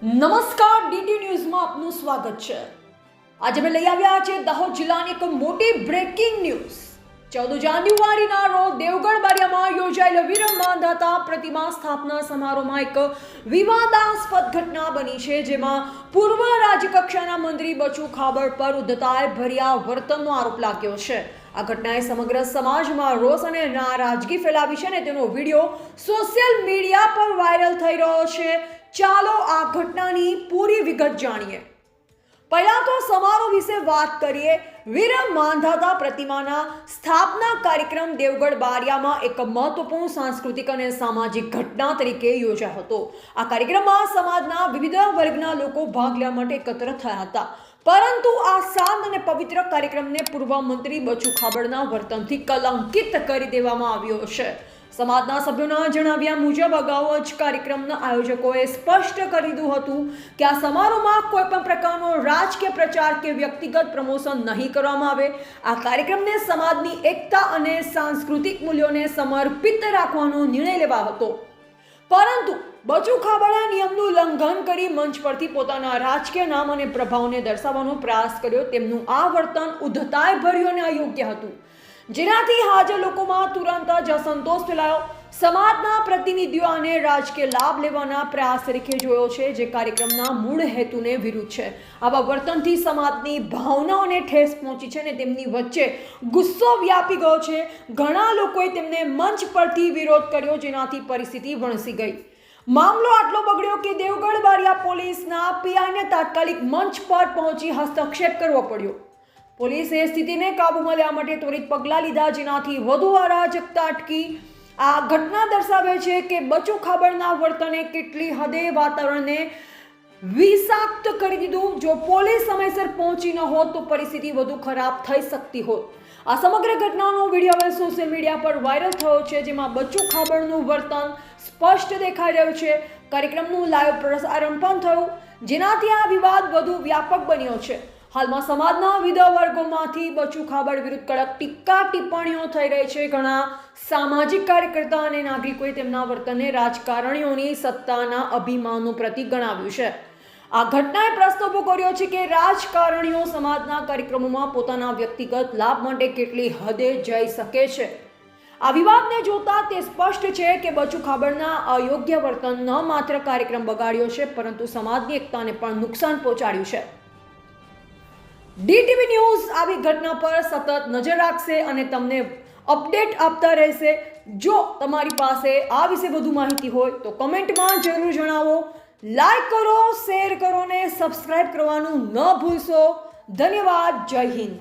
નમસ્કાર, ડીટી ન્યૂઝમાં આપનું સ્વાગત છે। આજે અમે લઈ આવ્યા છે દાહોદ જિલ્લાની એક મોટી બ્રેકિંગ ન્યૂઝ। 14 જાન્યુઆરીના રોજ દેવગઢ બારિયામાં યોજાયેલ વીર માંધાતા પ્રતિમા સ્થાપના સમારોહમાં એક વિવાદાસ્પદ ઘટના બની છે, જેમાં પૂર્વ રાજ્યકક્ષાના મંત્રી બચુ ખાબડ પર ઉદ્ધતાઈ ભર્યા વર્તનનો આરોપ લાગ્યો છે। આ ઘટનાએ સમગ્ર સમાજમાં રોષ અને નારાજગી ફેલાવી છે અને તેનો વિડીયો સોશિયલ મીડિયા પર વાયરલ થઈ રહ્યો છે। ચાલો આ ઘટનાની પૂરી વિગત જાણીએ। પહેલા તો સમારોહ વિશે વાત કરીએ। વીર માંધાતા પ્રતિમાના સ્થાપના કાર્યક્રમ દેવગઢ બારિયામાં એક મહત્વપૂર્ણ સાંસ્કૃતિક અને સામાજિક ઘટના તરીકે યોજાયો હતો। આ કાર્યક્રમમાં સમાજના વિવિધ વર્ગના લોકો ભાગ લેવા માટે એકત્ર થયા હતા, પરંતુ આ શાંત અને પવિત્ર કાર્યક્રમને પૂર્વ મંત્રી બચુ ખાબડના વર્તનથી કલંકિત કરી દેવામાં આવ્યો છે। સમાજના સભ્યોના જણાવ્યા મુજબ અગાઉ જ કાર્યક્રમના આયોજકોએ સ્પષ્ટ કરી દીધું હતું કે આ સમારોહમાં કોઈ પણ પ્રકારનો રાજકીય પ્રચાર કે વ્યક્તિગત પ્રમોશન નહીં કરવામાં આવે। આ કાર્યક્રમને સમાજની એકતા અને સાંસ્કૃતિક મૂલ્યોને સમર્પિત રાખવાનો નિર્ણય લેવાયો હતો, પરંતુ બચુ ખાબડે નિયમનું ઉલ્લંઘન કરી મંચ પરથી પોતાના રાજકીય નામ અને પ્રભાવને દર્શાવવાનો પ્રયાસ કર્યો। તેમનું આ વર્તન ઉદ્ધતાઈ ભર્યું અને અયોગ્ય હતું, જેનાથી હાજર લોકોમાં તુરંત જ અસંતોષ ફેલાયો। સમાજના પ્રતિનિધિઓ આને રાજકીય લાભ લેવાના પ્રયાસ તરીકે જોયો છે, જે કાર્યક્રમના મૂળ હેતુને વિરુદ્ધ છે। આવા વર્તનથી સમાજની ભાવનાઓને ઠેસ પહોંચી છે અને તેમની વચ્ચે ગુસ્સો વ્યાપી ગયો છે। ઘણા લોકોએ તેમને મંચ પરથી વિરોધ કર્યો, જેનાથી પરિસ્થિતિ વણસી ગઈ। મામલો આટલો બગડ્યો કે દેવગઢ બારિયા પોલીસના પીઆઈને તાત્કાલિક મંચ પર પહોંચી હસ્તક્ષેપ કરવો પડ્યો। પોલીસે સ્થિતિને કાબૂમાં લેવા માટે ત્વરિત પગલાં લીધા, જેનાથી વધુ અરાજકતા અટકી। આ ઘટના દર્શાવે છે કે બચુ ખાબડના વર્તને કેટલી હદે વાતાવરણને વિષાક્ત કરી દીધું। જો પોલીસ સમયસર પહોંચી ન હોત તો પરિસ્થિતિ વધુ ખરાબ થઈ શકતી હોત। આ સમગ્ર ઘટનાનો વિડીયો હવે સોશિયલ મીડિયા પર વાયરલ થયો છે, જેમાં બચુ ખાબડનું વર્તન સ્પષ્ટ દેખાઈ રહ્યું છે। કાર્યક્રમનું લાઈવ પ્રસારણ પણ થયું, જેનાથી આ વિવાદ વધુ વ્યાપક બન્યો છે। હાલમાં સમાજના વિવિધ વર્ગોમાંથી બચુ ખાબડ વિરુદ્ધ કડક ટીકા ટિપ્પણીઓ થઈ રહી છે। ઘણા સામાજિક કાર્યકર્તા અને નાગરિકોએ તેમના વર્તનને રાજકારણીઓની સત્તાના અભિમાનનું પ્રતીક ગણાવ્યું છે। આ ઘટનાએ પ્રશ્ન ઊભો કર્યો છે કે રાજકારણીઓ સમાજના કાર્યક્રમોમાં પોતાના વ્યક્તિગત લાભ માટે કેટલી હદે જઈ શકે છે। આ વિવાદને જોતા તે સ્પષ્ટ છે કે બચુ ખાબડના અયોગ્ય વર્તન ન માત્ર કાર્યક્રમ બગાડ્યો છે, પરંતુ સમાજની એકતાને પણ નુકસાન પહોંચાડ્યું છે। ડીટીવી ન્યૂઝ આવી ઘટના પર સતત નજર રાખશે અને તમને અપડેટ આપતા રહેશે। જો તમારી પાસે આ વિશે વધુ માહિતી હોય તો કમેન્ટમાં જરૂર જણાવો। લાઈક કરો, શેર કરો અને સબસ્ક્રાઇબ કરવાનું ન ભૂલશો। ધન્યવાદ। જય હિન્દ।